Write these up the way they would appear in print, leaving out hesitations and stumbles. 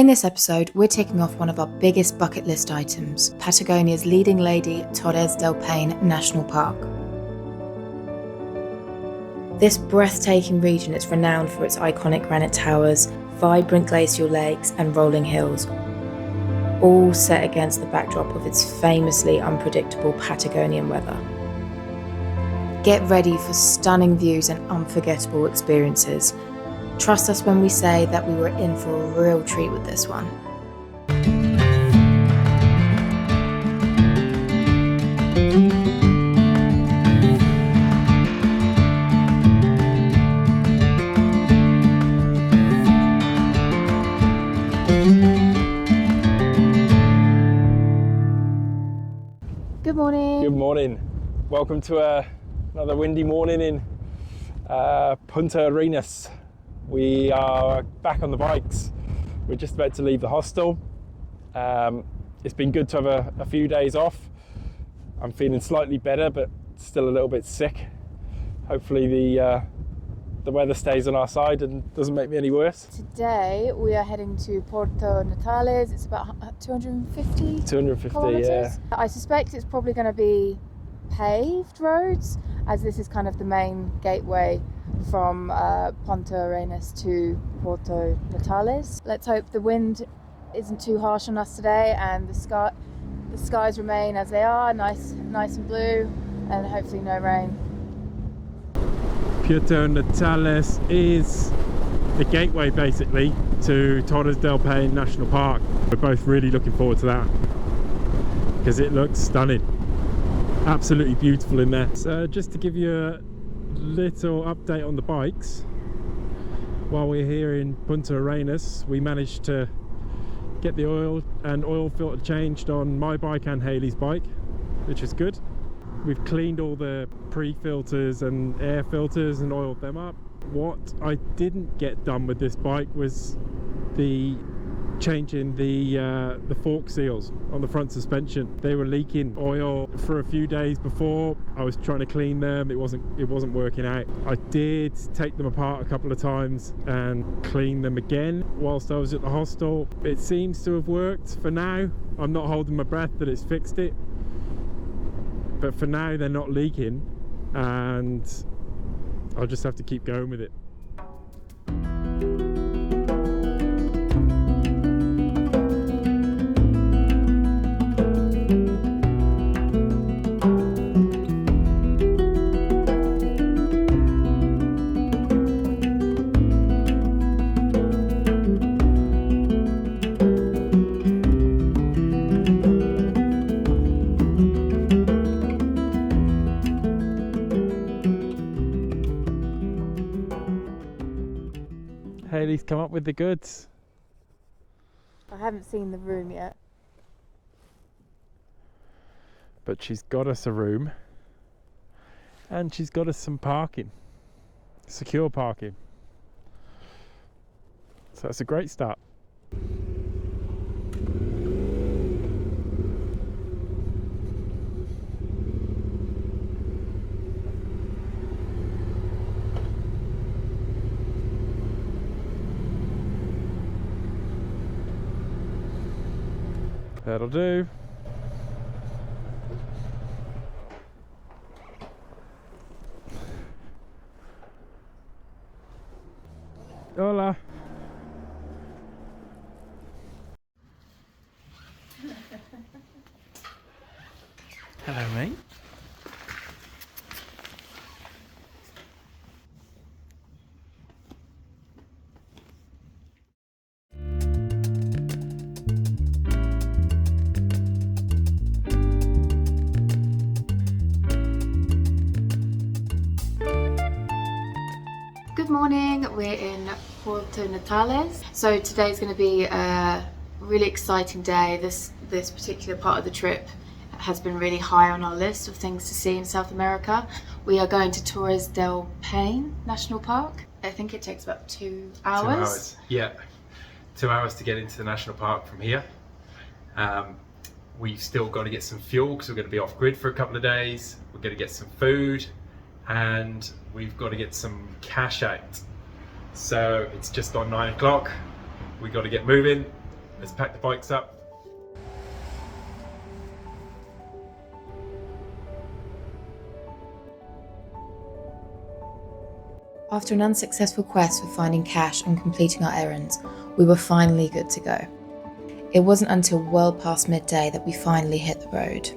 In this episode, we're ticking off one of our biggest bucket list items, Patagonia's leading lady, Torres del Paine National Park. This breathtaking region is renowned for its iconic granite towers, vibrant glacial lakes and rolling hills, all set against the backdrop of its famously unpredictable Patagonian weather. Get ready for stunning views and unforgettable experiences. Trust us when we say that we were in for a real treat with this one. Good morning. Good morning. Welcome to another windy morning in Punta Arenas. We are back on the bikes. We're just about to leave the hostel. It's been good to have a few days off. I'm feeling slightly better, but still a little bit sick. Hopefully the weather stays on our side and doesn't make me any worse. Today we are heading to Puerto Natales. It's about 250 kilometers. Yeah. I suspect it's probably going to be paved roads, as this is kind of the main gateway from Punta Arenas to Puerto Natales. Let's hope the wind isn't too harsh on us today and the skies remain as they are, nice and blue, and hopefully no rain. Puerto Natales is the gateway basically to Torres del Paine National Park. We're both really looking forward to that because it looks stunning, absolutely beautiful in there. So just to give you a little update on the bikes, while we're here in Punta Arenas, we managed to get the oil filter changed on my bike and Hayley's bike, which is good. We've cleaned all the pre-filters and air filters and oiled them up. What I didn't get done with this bike was the changing the fork seals on the front suspension. They were leaking oil for a few days before. I was trying to clean them. It wasn't working out. I did take them apart a couple of times and clean them again whilst I was at the hostel. It seems to have worked for now. I'm not holding my breath that it's fixed it, but for now they're not leaking and I'll just have to keep going with it. Hayley's come up with the goods. I haven't seen the room yet. But she's got us a room and she's got us some parking, secure parking. So that's a great start. That'll do. Hola. Hello, mate. Good morning, we're in Puerto Natales. So today's going to be a really exciting day. This particular part of the trip has been really high on our list of things to see in South America. We are going to Torres del Paine National Park. I think it takes about 2 hours. 2 hours, yeah. 2 hours to get into the national park from here. We've still got to get some fuel because we're going to be off grid for a couple of days. We're going to get some food and we've got to get some cash out. So it's just on 9 o'clock. We've got to get moving. let's pack the bikes up. After an unsuccessful quest for finding cash and completing our errands, we were finally good to go. It wasn't until well past midday that we finally hit the road.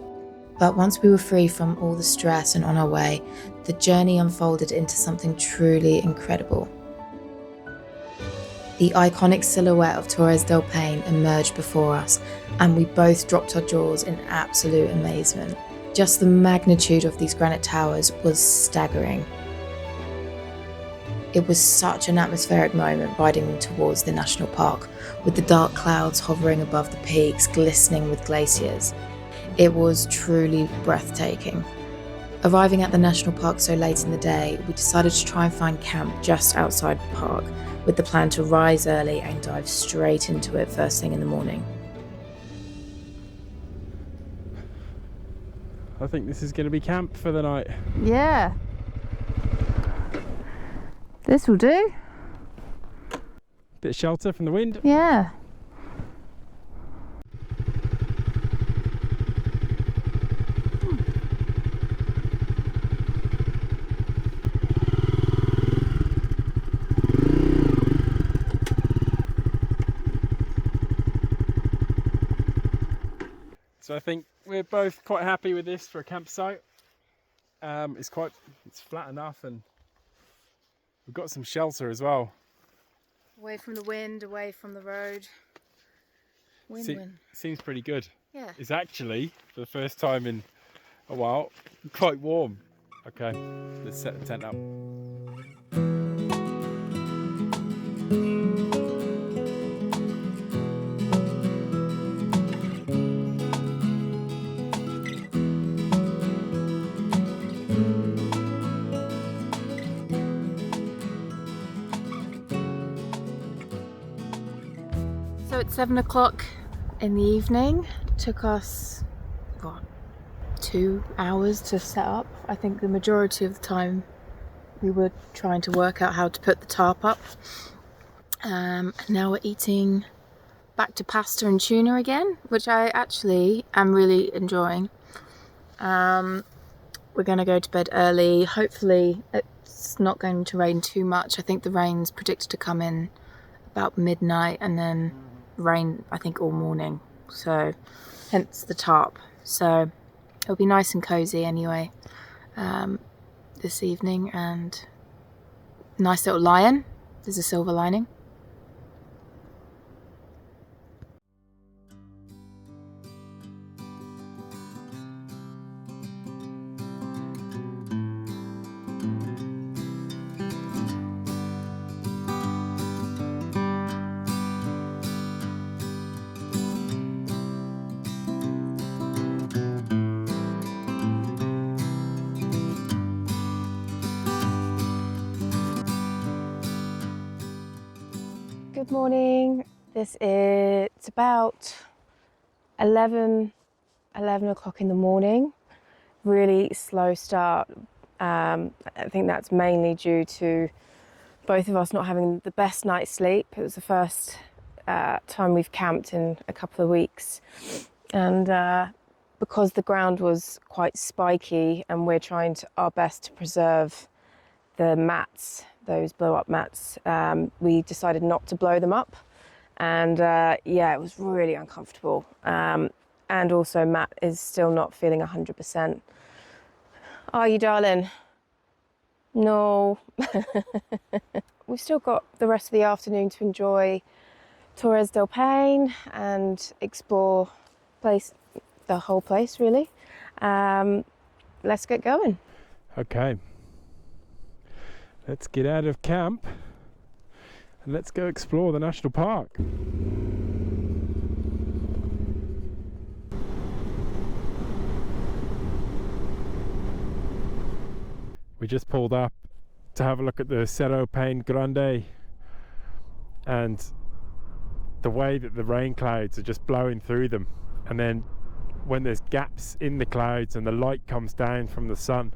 But once we were free from all the stress and on our way, the journey unfolded into something truly incredible. The iconic silhouette of Torres del Paine emerged before us, and we both dropped our jaws in absolute amazement. Just the magnitude of these granite towers was staggering. It was such an atmospheric moment riding towards the national park, with the dark clouds hovering above the peaks, glistening with glaciers. It was truly breathtaking. Arriving at the national park so late in the day, we decided to try and find camp just outside the park, with the plan to rise early and dive straight into it first thing in the morning. I think this is going to be camp for the night. Yeah. This will do. Bit of shelter from the wind. Yeah. So I think we're both quite happy with this for a campsite. It's flat enough, and we've got some shelter as well. Away from the wind, away from the road. Win-win. Seems pretty good. Yeah. It's actually, for the first time in a while, quite warm. Okay, let's set the tent up. So it's 7 o'clock in the evening. Took us, 2 hours to set up. I think the majority of the time we were trying to work out how to put the tarp up. And now we're eating back to pasta and tuna again, which I actually am really enjoying. We're going to go to bed early. Hopefully it's not going to rain too much. I think the rain's predicted to come in about midnight and then rain, I think, all morning. So hence the tarp. So it'll be nice and cozy anyway this evening. And nice little lion. There's a silver lining. Good morning. It's about 11 o'clock in the morning. Really slow start. I think that's mainly due to both of us not having the best night's sleep. It was the first time we've camped in a couple of weeks, and because the ground was quite spiky and we're trying our best to preserve the mats, those blow-up mats, we decided not to blow them up, and yeah, it was really uncomfortable. And also Matt is still not feeling 100%. Are you, darling? No. We've still got the rest of the afternoon to enjoy Torres del Paine and explore the whole place, really. Let's get going. Okay. Let's get out of camp and let's go explore the national park. We just pulled up to have a look at the Cerro Paine Grande, and the way that the rain clouds are just blowing through them, and then when there's gaps in the clouds and the light comes down from the sun,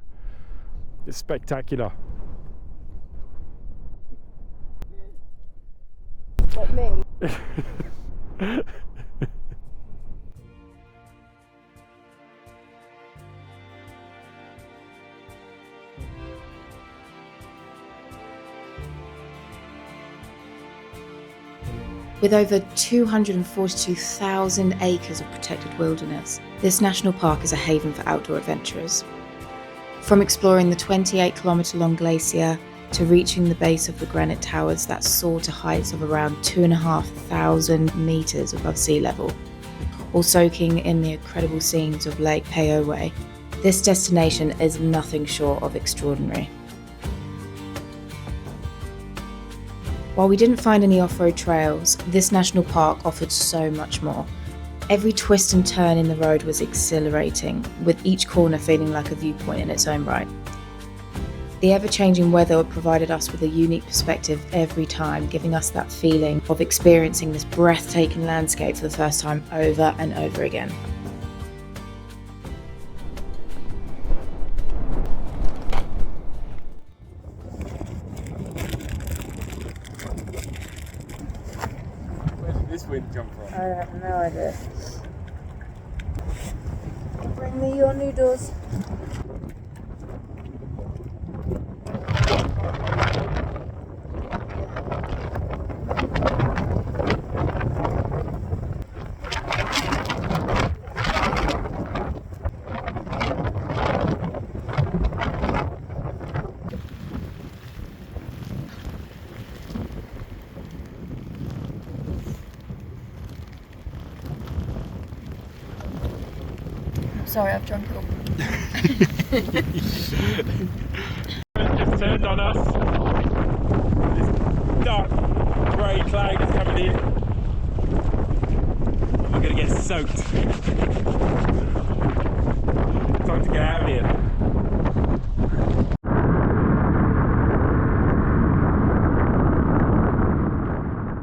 it's spectacular. Like me. With over 242,000 acres of protected wilderness, this national park is a haven for outdoor adventurers. From exploring the 28-kilometre-long glacier to reaching the base of the granite towers that soar to heights of around 2,500 metres above sea level, or soaking in the incredible scenes of Lake Prudhoe, this destination is nothing short of extraordinary. While we didn't find any off-road trails, this national park offered so much more. Every twist and turn in the road was exhilarating, with each corner feeling like a viewpoint in its own right. The ever-changing weather provided us with a unique perspective every time, giving us that feeling of experiencing this breathtaking landscape for the first time over and over again. This wind come from? I have no idea. Bring me your noodles. Sorry, I've drunk it all. It's just turned on us. This dark grey cloud is coming in. We're going to get soaked. Time to get out of here.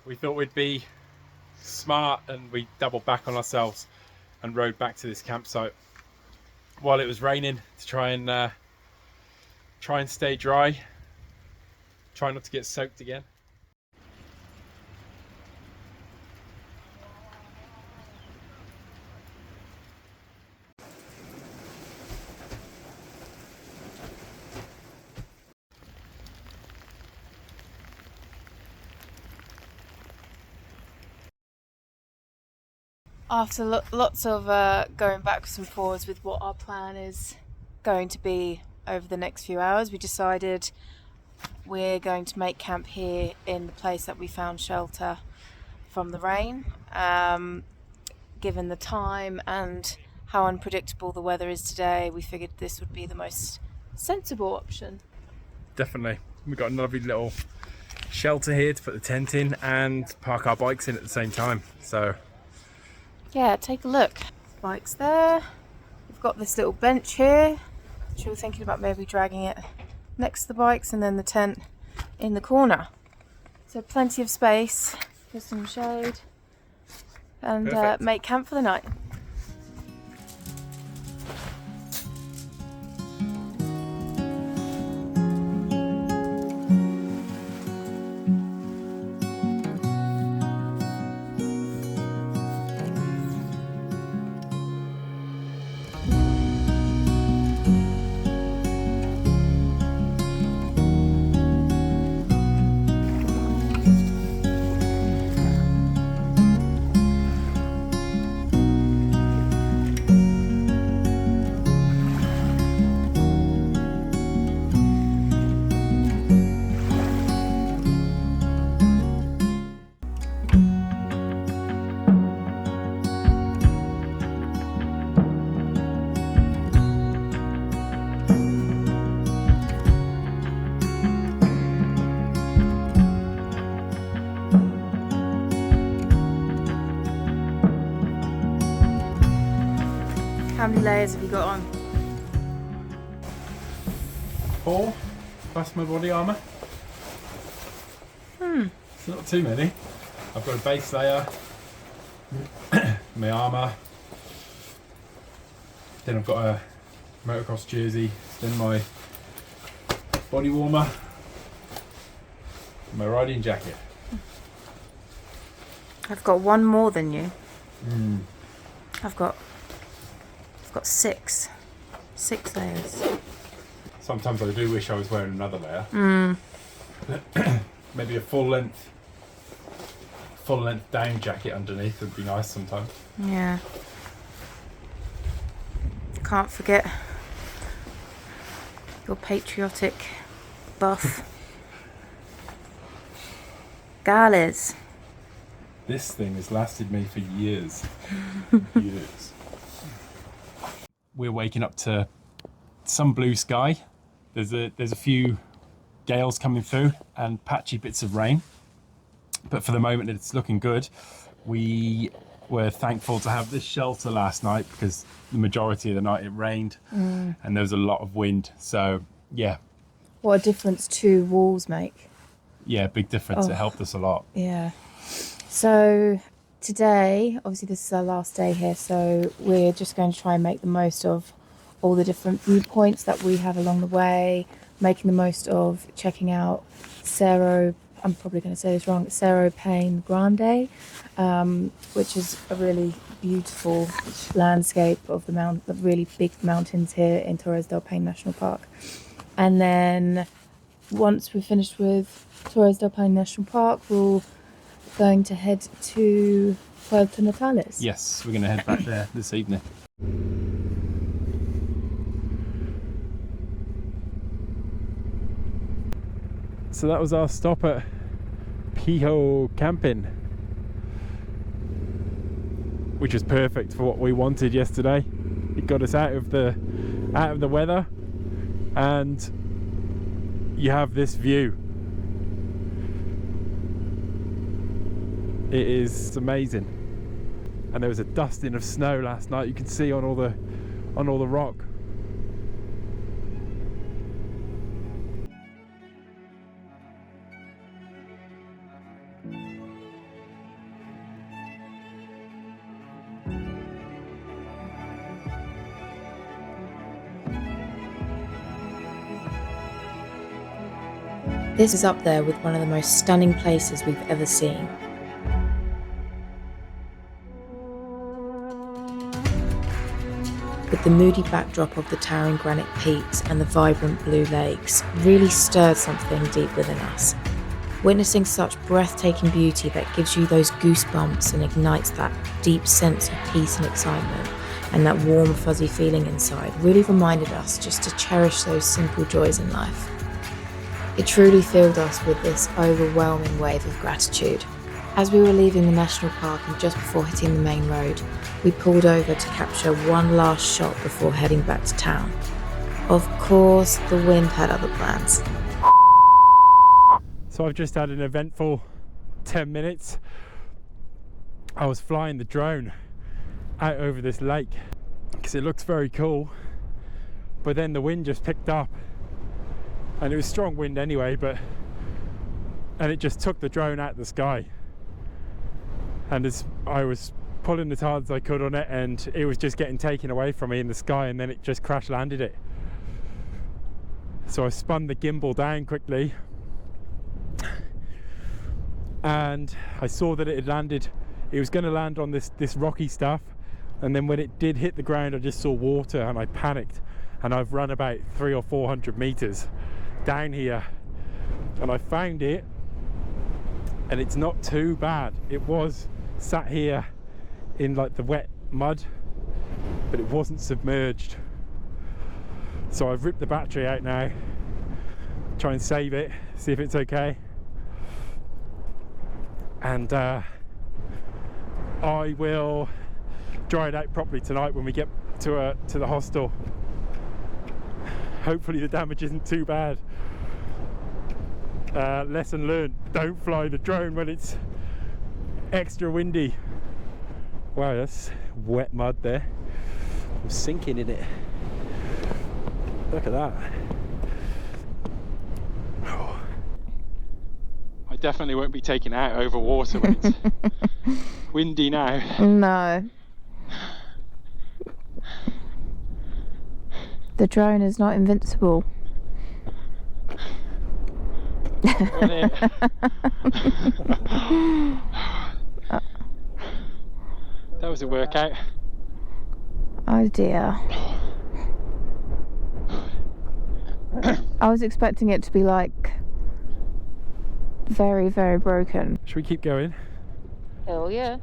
We thought we'd be smart and we doubled back on ourselves and rode back to this campsite while it was raining to try and stay dry, try not to get soaked again. After lots of going backwards and forwards with what our plan is going to be over the next few hours, we decided we're going to make camp here in the place that we found shelter from the rain. Given the time and how unpredictable the weather is today, we figured this would be the most sensible option. Definitely. We've got a lovely little shelter here to put the tent in and park our bikes in at the same time. So yeah, take a look. Bike's there. We've got this little bench here, which we were thinking about maybe dragging it next to the bikes, and then the tent in the corner. So plenty of space for some shade and make camp for the night. How many layers have you got on? 4 plus my body armour. It's not too many. I've got a base layer, my armour, then I've got a motocross jersey, then my body warmer, and my riding jacket. I've got one more than you. I've got 6 layers. Sometimes I do wish I was wearing another layer. Maybe a full length down jacket underneath would be nice sometimes. Yeah. Can't forget your patriotic buff. Gales. This thing has lasted me for years. Years. We're waking up to some blue sky. There's a few gales coming through and patchy bits of rain. But for the moment it's looking good. We were thankful to have this shelter last night because the majority of the night it rained and there was a lot of wind. So yeah. What a difference 2 walls make. Yeah, big difference. It helped us a lot. Yeah. So today, obviously this is our last day here, so we're just going to try and make the most of all the different viewpoints that we have along the way, making the most of checking out Cerro, I'm probably going to say this wrong, Cerro Paine Grande, which is a really beautiful landscape of the really big mountains here in Torres del Paine National Park. And then once we're finished with Torres del Paine National Park, we're going to head to Puerto Natales. Yes, we're going to head back there this evening. So that was our stop at Prudhoe Camping, which was perfect for what we wanted yesterday. It got us out of the weather, and you have this view. It is amazing. And there was a dusting of snow last night. You can see on all the rock. This is up there with one of the most stunning places we've ever seen. With the moody backdrop of the towering granite peaks and the vibrant blue lakes really stirred something deep within us. Witnessing such breathtaking beauty that gives you those goosebumps and ignites that deep sense of peace and excitement and that warm fuzzy feeling inside really reminded us just to cherish those simple joys in life. It truly filled us with this overwhelming wave of gratitude. As we were leaving the national park and just before hitting the main road, we pulled over to capture one last shot before heading back to town. Of course, the wind had other plans. So I've just had an eventful 10 minutes. I was flying the drone out over this lake because it looks very cool, but then the wind just picked up, and it was strong wind anyway, and it just took the drone out of the sky. And as I was pulling as hard as I could on it, and it was just getting taken away from me in the sky, and then it just crash landed it. So I spun the gimbal down quickly, and I saw that it had landed. It was going to land on this rocky stuff, and then when it did hit the ground, I just saw water, and I panicked, and I've run about 300 or 400 meters down here, and I found it, and it's not too bad. It was sat here in like the wet mud, but it wasn't submerged. So I've ripped the battery out now, try and save it, see if it's okay, and I will dry it out properly tonight when we get to the hostel. Hopefully the damage isn't too bad. Lesson learned: don't fly the drone when it's extra windy. Wow, that's wet mud there. I'm sinking in it. Look at that. Oh. I definitely won't be taken out over water when it's windy now. No. The drone is not invincible. That was a workout. Oh dear. I was expecting it to be like very, very broken. Should we keep going? Hell yeah.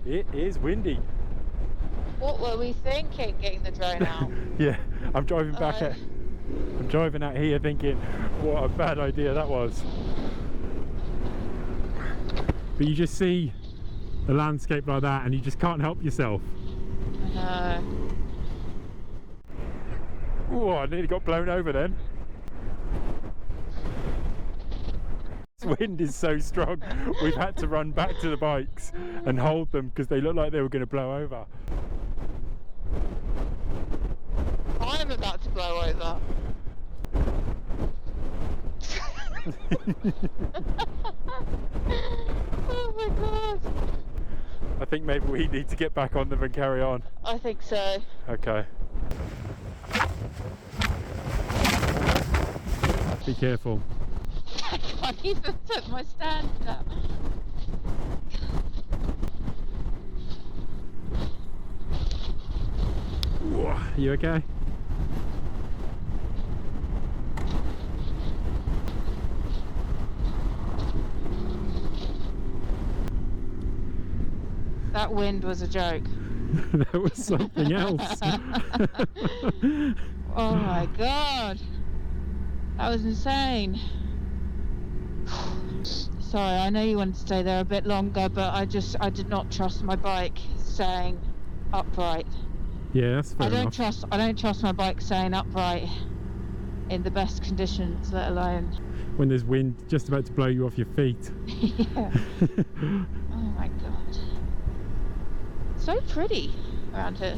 It is windy. What were we thinking getting the drone out? Yeah, I'm driving out here thinking what a bad idea that was. But you just see the landscape like that and you just can't help yourself. I know. Oh, I nearly got blown over then. This wind is so strong, we've had to run back to the bikes and hold them because they look like they were going to blow over. I'm about to blow over. Oh my god. I think maybe we need to get back on them and carry on. I think so. Okay. Be careful. I can't even put my stand up. Whoa, you okay? That wind was a joke. That was something else. Oh my god. That was insane. Sorry, I know you wanted to stay there a bit longer, but I did not trust my bike staying upright. Yeah, that's fair enough. I don't trust my bike staying upright in the best conditions, let alone when there's wind just about to blow you off your feet. yeah. Oh my god. So pretty around here.